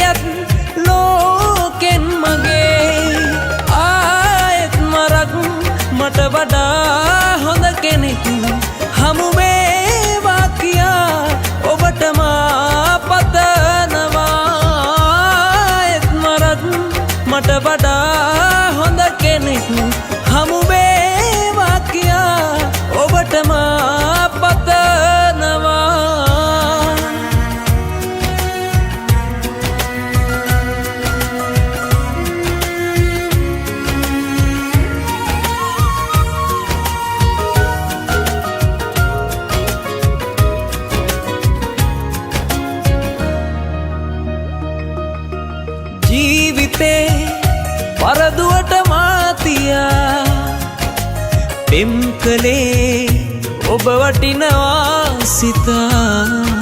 ගියත් ලෝකෙන් මගේ ආයෙත් මරක් මට වඩා හොඳ කෙනෙක් හමු වේවා කියා ඔබට මා පතනවා ආයෙත් මරක් මට වඩා හොඳ කෙනෙක් හමු වේවා කියා ඔබට මා පතනවා ජීවිතේ වරදුවට මාතියා පෙම් කලේ ඔබ වටිනවා සිතා